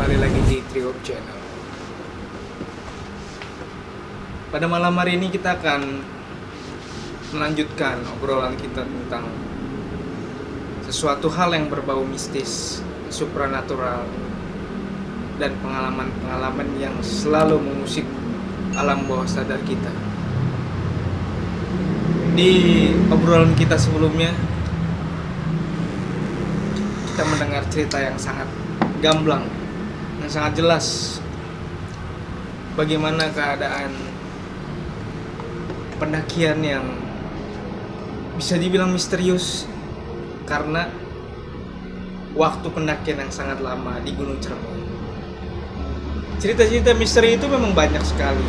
kembali lagi di Trio Channel. Pada malam hari ini kita akan melanjutkan obrolan kita tentang sesuatu hal yang berbau mistis, supranatural, dan pengalaman-pengalaman yang selalu mengusik alam bawah sadar kita. Di obrolan kita sebelumnya, kita mendengar cerita yang sangat gamblang, yang sangat jelas bagaimana keadaan pendakian yang bisa dibilang misterius karena waktu pendakian yang sangat lama di Gunung Ceremai. Cerita-cerita misteri itu memang banyak sekali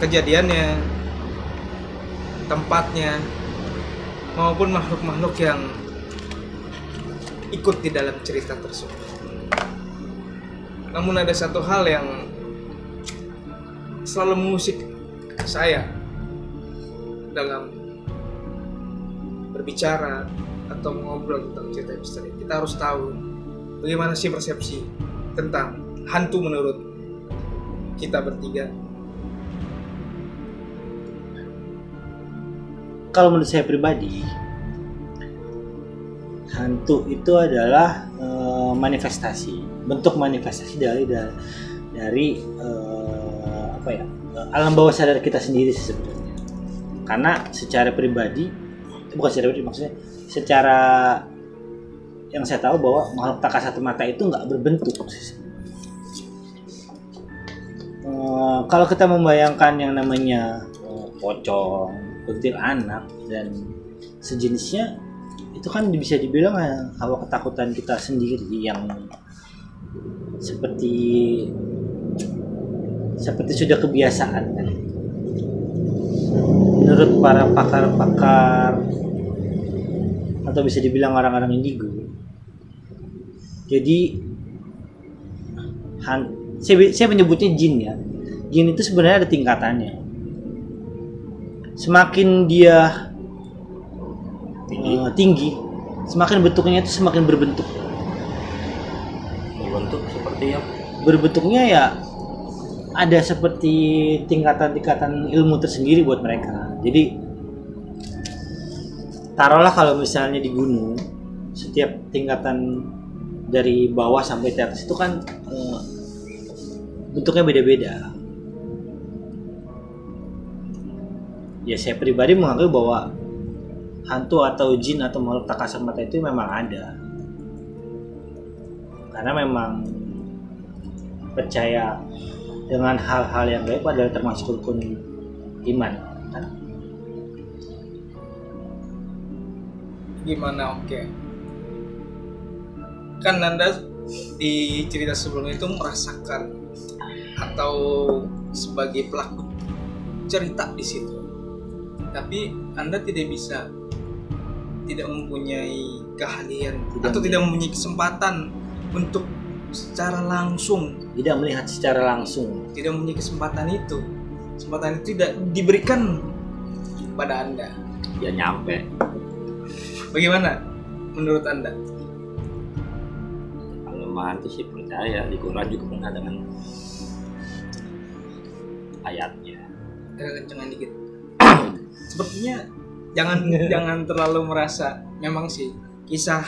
kejadiannya, tempatnya, maupun makhluk-makhluk yang ikut di dalam cerita tersebut. Namun ada satu hal yang selalu mengusik saya dalam berbicara atau mengobrol tentang cerita misteri. Kita harus tahu bagaimana sih persepsi tentang hantu menurut kita bertiga. Kalau menurut saya pribadi, hantu itu adalah manifestasi, bentuk manifestasi dari alam bawah sadar kita sendiri sebenarnya. Karena secara pribadi, maksudnya secara yang saya tahu bahwa makhluk tak kasat mata itu nggak berbentuk. Kalau kita membayangkan yang namanya pocong, kuntil anak dan sejenisnya, itu kan bisa dibilang hawa ketakutan kita sendiri yang seperti sudah kebiasaan kan. Menurut para pakar-pakar atau bisa dibilang orang-orang indigo, jadi saya menyebutnya jin ya. Jin itu sebenarnya ada tingkatannya. Semakin dia tinggi, semakin bentuknya itu semakin berbentuk. Berbentuk seperti apa? Berbentuknya ya ada seperti tingkatan-tingkatan ilmu tersendiri buat mereka. Jadi taruhlah kalau misalnya di gunung, setiap tingkatan dari bawah sampai ke atas itu kan bentuknya beda-beda. Ya saya pribadi menganggap bahwa hantu atau jin atau makhluk tak kasat mata itu memang ada, karena memang percaya dengan hal-hal yang gaib adalah termasuk rukun iman kan? Gimana? Oke. Kan Anda di cerita sebelumnya itu merasakan atau sebagai pelaku cerita di situ, tapi Anda tidak mempunyai keahlian atau tidak mempunyai kesempatan untuk secara langsung, tidak melihat secara langsung, tidak mempunyai kesempatan itu tidak diberikan pada Anda. Ya nyampe. Bagaimana menurut Anda? Kalau hantu sih percaya, di Quran juga pernah dengan ayatnya. Kencengan dikit. Sepertinya jangan terlalu merasa. Memang sih kisah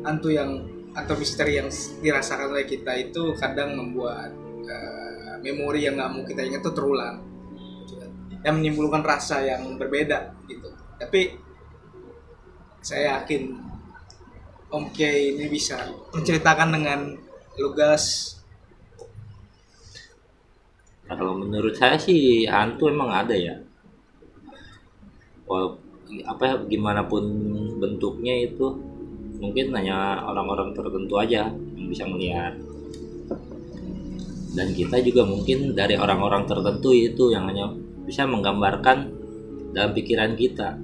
hantu atau misteri yang dirasakan oleh kita itu kadang membuat memori yang nggak mau kita ingat itu terulang, dan menimbulkan rasa yang berbeda gitu. Tapi saya yakin Om Kiai ini bisa menceritakan dengan lugas. Nah, kalau menurut saya sih hantu emang ada ya. Gimana pun bentuknya itu mungkin hanya orang-orang tertentu aja yang bisa melihat, dan kita juga mungkin dari orang-orang tertentu itu yang hanya bisa menggambarkan dalam pikiran kita,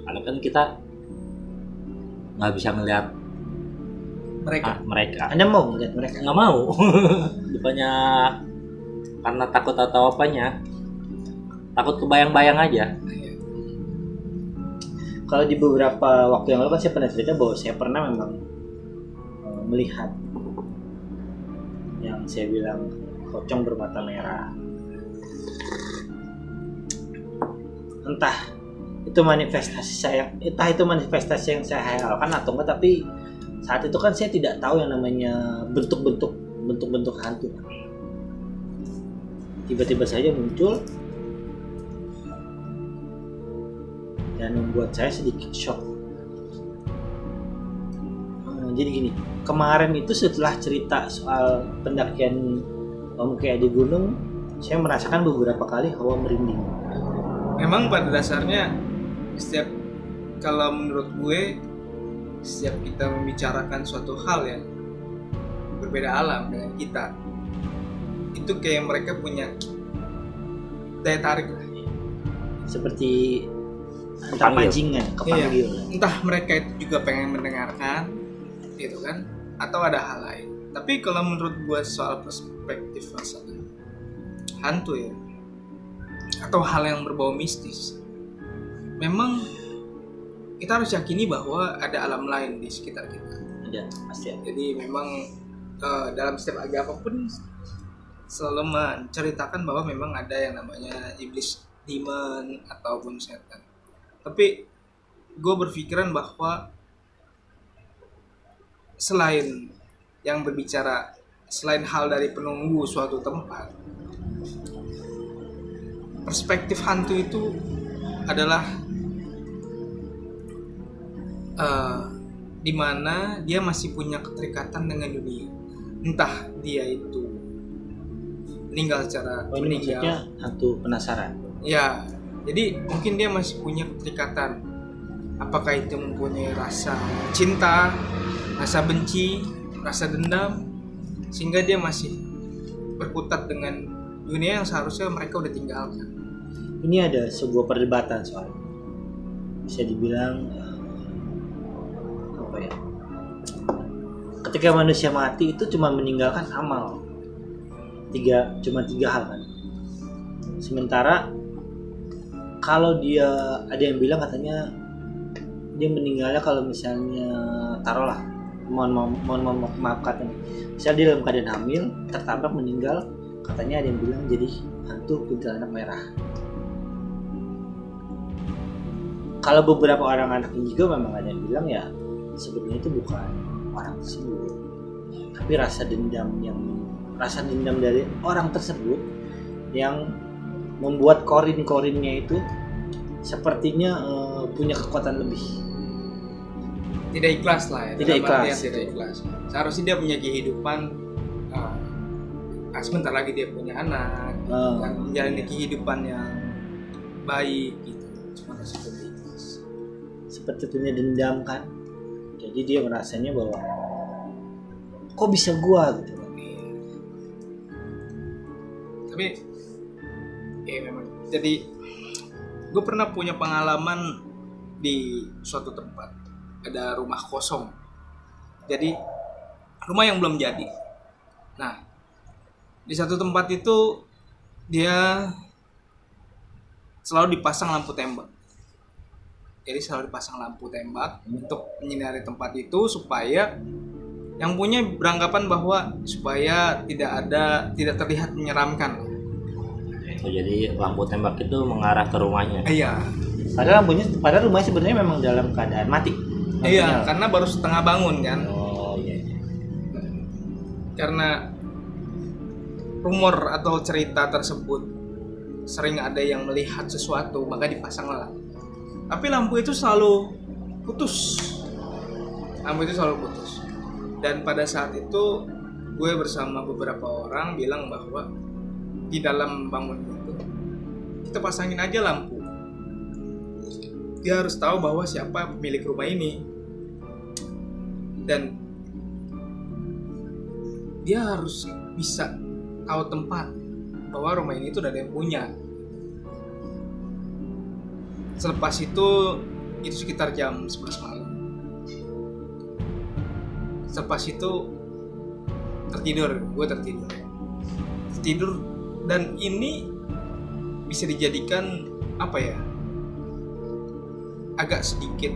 karena kan kita nggak bisa melihat mereka. Anda mau melihat mereka? Nggak mau. Bukannya karena takut atau apanya, takut kebayang-bayang aja. Kalau di beberapa waktu yang lalu kan saya pernah cerita bahwa saya pernah memang melihat yang saya bilang pocong bermata merah. Entah itu manifestasi yang saya hayalkan atau enggak, tapi saat itu kan saya tidak tahu yang namanya bentuk hantu. Tiba-tiba saja muncul dan membuat saya sedikit shock. Jadi gini, kemarin itu setelah cerita soal pendakian Om Kea di gunung, saya merasakan beberapa kali hawa merinding. Memang pada dasarnya kalau menurut gue, setiap kita membicarakan suatu hal yang berbeda alam dengan kita, itu kayak mereka punya daya tarik lah. Seperti entah pancingan, kepanggil. Iya. Entah mereka itu juga pengen mendengarkan, gitu kan? Atau ada hal lain. Tapi kalau menurut gue soal perspektif masalah hantu ya, atau hal yang berbau mistis, memang kita harus yakini bahwa ada alam lain di sekitar kita. Ada, pasti ada. Jadi memang dalam setiap agama pun selalu menceritakan bahwa memang ada yang namanya iblis, demon ataupun setan. Tapi gue berpikiran bahwa selain yang berbicara, selain hal dari penunggu suatu tempat, perspektif hantu itu adalah di mana dia masih punya keterikatan dengan dunia. Entah dia itu meninggal secara maksudnya hantu penasaran. Ya, jadi mungkin dia masih punya keterikatan. Apakah itu mempunyai rasa cinta, rasa benci, rasa dendam, sehingga dia masih berkutat dengan dunia yang seharusnya mereka udah tinggalkan. Ini ada sebuah perdebatan soal, bisa dibilang apa ya? Ketika manusia mati itu cuma meninggalkan amal. Cuma tiga hal kan. Sementara kalau dia ada yang bilang katanya dia meninggalnya kalau misalnya taruhlah mohon maaf katanya, misalnya dia dalam keadaan hamil tertabrak meninggal, katanya ada yang bilang jadi hantu kuntilanak merah. Kalau beberapa orang anak juga memang ada yang bilang ya sebenarnya itu bukan orang tersebut, tapi rasa dendam dari orang tersebut yang membuat korin-korinnya itu sepertinya punya kekuatan lebih. Tidak ikhlas lah ya. Tidak ikhlas. Seharusnya dia punya kehidupan. Sebentar lagi dia punya anak, dan menjalani kehidupan yang baik gitu. Cuma seperti itu. Seperti punya dendam kan. Jadi dia merasanya bahwa kok bisa gua gitu. Tapi ya memang. Jadi gue pernah punya pengalaman di suatu tempat, ada rumah kosong. Jadi rumah yang belum jadi. Nah, di satu tempat itu dia selalu dipasang lampu tembak. Jadi selalu dipasang lampu tembak untuk menyinari tempat itu supaya yang punya beranggapan bahwa supaya tidak terlihat menyeramkan. Oh, jadi lampu tembak itu mengarah ke rumahnya. Iya. Padahal rumahnya sebenarnya memang dalam keadaan mati. Iya, karena baru setengah bangun kan. Oh iya. Karena rumor atau cerita tersebut sering ada yang melihat sesuatu, maka dipasanglah. Tapi lampu itu selalu putus. Dan pada saat itu gue bersama beberapa orang bilang bahwa di dalam bangunan itu kita pasangin aja lampu. Dia harus tahu bahwa siapa pemilik rumah ini, dan dia harus bisa tahu tempat bahwa rumah ini itu udah ada yang punya. Selepas itu sekitar jam 11 malam. Selepas itu gue tertidur, dan ini bisa dijadikan apa ya, agak sedikit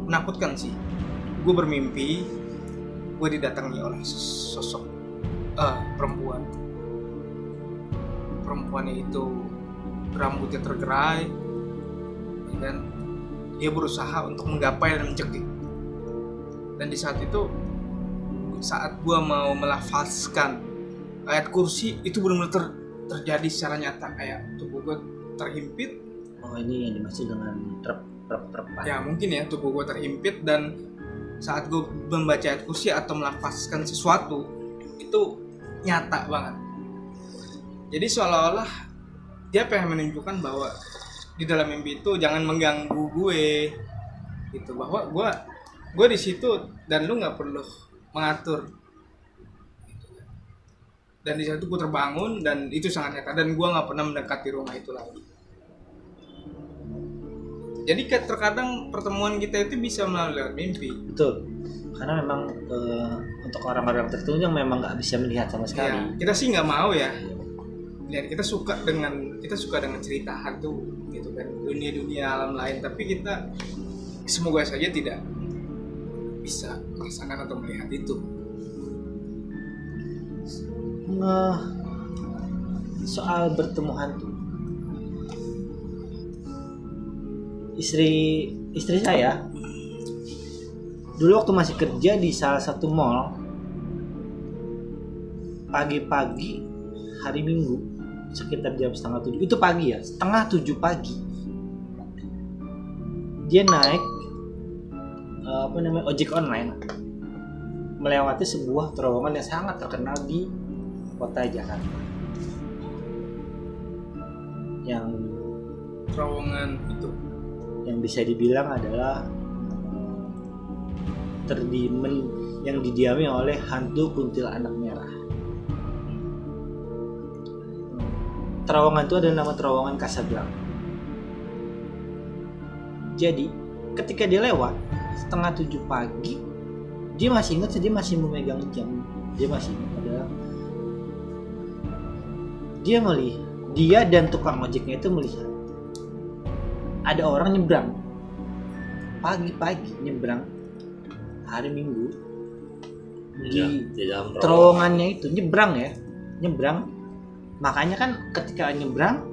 menakutkan sih. Gue bermimpi gue didatangi oleh sosok perempuan. Perempuannya itu rambutnya tergerai, dan dia berusaha untuk menggapai dan mencekik. Dan di saat itu, saat gue mau melafazkan ayat kursi, itu benar-benar terjadi secara nyata, kayak tubuh gue terhimpit. Oh, ini yang dimaksud dengan trep. Ya mungkin ya, tubuh gue terhimpit, dan saat gue membaca ayat kursi atau melafazkan sesuatu, itu nyata banget. Jadi seolah-olah dia pengen menunjukkan bahwa di dalam mimpi itu jangan mengganggu gue, gitu, bahwa gue di situ dan lu nggak perlu mengatur. Dan di situ gue terbangun, dan itu sangat nyata, dan gue nggak pernah mendekati rumah itu lagi. Jadi terkadang pertemuan kita itu bisa melalui mimpi. Betul. Karena memang untuk orang-orang tertentu yang memang nggak bisa melihat sama sekali. Ya, kita sih nggak mau ya. Lihat, kita suka dengan cerita hantu gitu kan, dunia alam lain, tapi kita semoga saja tidak bisa merasakan atau melihat itu. Soal bertemu hantu, istri saya dulu waktu masih kerja di salah satu mall, pagi-pagi hari Minggu sekitar jam 6:30, itu pagi ya, 6:30 pagi, dia naik ojek online melewati sebuah terowongan yang sangat terkenal di kota Jakarta, yang Terowongan itu yang bisa dibilang adalah yang didiami oleh hantu kuntilanak merah. Terowongan itu adalah nama terowongan Casablanca. Jadi ketika dia lewat 6:30 pagi, dia masih ingat, dia masih memegang jam, dia masih ingat adalah dia melihat, dia dan tukang ojeknya itu melihat ada orang nyebrang pagi-pagi, nyebrang hari Minggu di terowongannya itu, nyebrang. Makanya kan ketika nyebrang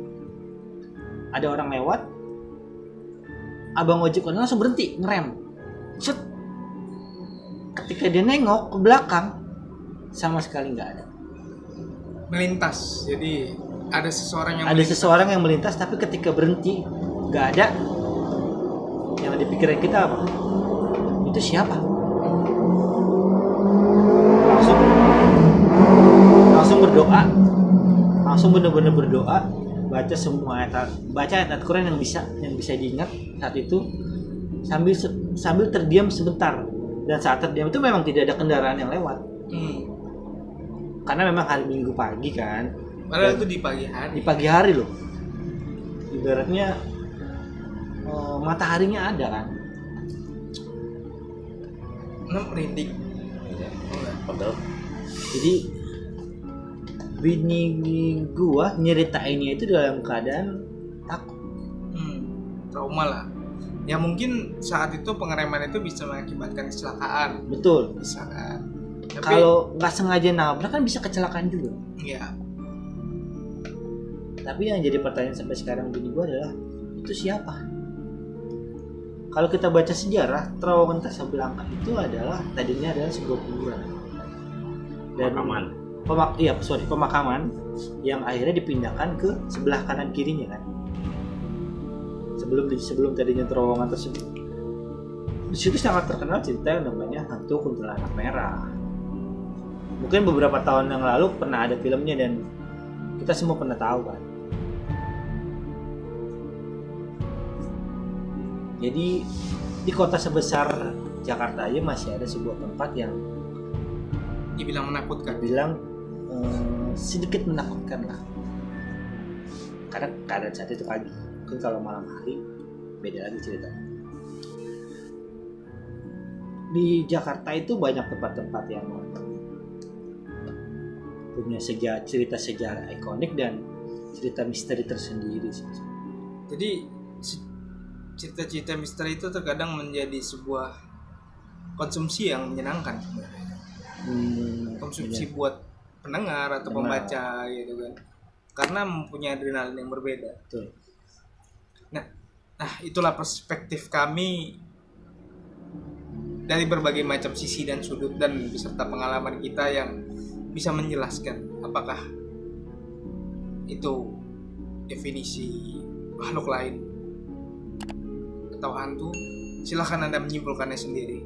ada orang lewat, abang ojek online langsung berhenti ngerem. Set. Ketika dia nengok ke belakang, sama sekali nggak ada. Melintas. Jadi ada seseorang yang melintas, tapi ketika berhenti nggak ada. Yang dipikirin kita apa? Itu siapa? Langsung berdoa, langsung benar-benar berdoa, baca semua ayat Quran yang bisa diingat saat itu, sambil terdiam sebentar. Dan saat terdiam itu memang tidak ada kendaraan yang lewat. Karena memang hari Minggu pagi kan. Padahal itu di pagi hari. Di pagi hari loh. Ibaratnya mataharinya ada kan. Merinding. Betul. Jadi bini gua nyeritainnya itu dalam keadaan takut. Trauma lah. Ya mungkin saat itu pengereman itu bisa mengakibatkan kecelakaan. Betul. Bisa kan. Tapi kalau nggak sengaja nabrak kan bisa kecelakaan juga. Iya. Tapi yang jadi pertanyaan sampai sekarang bini gua adalah, itu siapa? Kalau kita baca sejarah, terowongan Casablanca itu tadinya adalah sebuah kuburan. Dan pemakaman yang akhirnya dipindahkan ke sebelah kanan kirinya kan. Sebelum tadinya terowongan tersebut. Di situ sangat terkenal cerita yang namanya hantu kuntilanak merah. Mungkin beberapa tahun yang lalu pernah ada filmnya dan kita semua pernah tahu kan. Jadi di kota sebesar Jakarta aja masih ada sebuah tempat yang dibilang menakutkan. Sedikit menakutkan lah. Karena keadaan saat itu pagi. Mungkin kalau malam hari beda lagi ceritanya. Di Jakarta itu banyak tempat-tempat yang punya cerita sejarah ikonik dan cerita misteri tersendiri. Jadi cerita-cerita misteri itu terkadang menjadi sebuah konsumsi yang menyenangkan sebenarnya. konsumsi buat pendengar atau pembaca gitu kan, karena mempunyai adrenalin yang berbeda. Betul. Nah itulah perspektif kami dari berbagai macam sisi dan sudut dan beserta pengalaman kita yang bisa menjelaskan apakah itu definisi makhluk lain atau hantu. Silahkan Anda menyimpulkannya sendiri.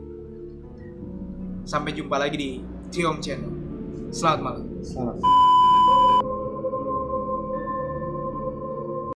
Sampai jumpa lagi di Tiom Channel. Selamat malam. Selamat.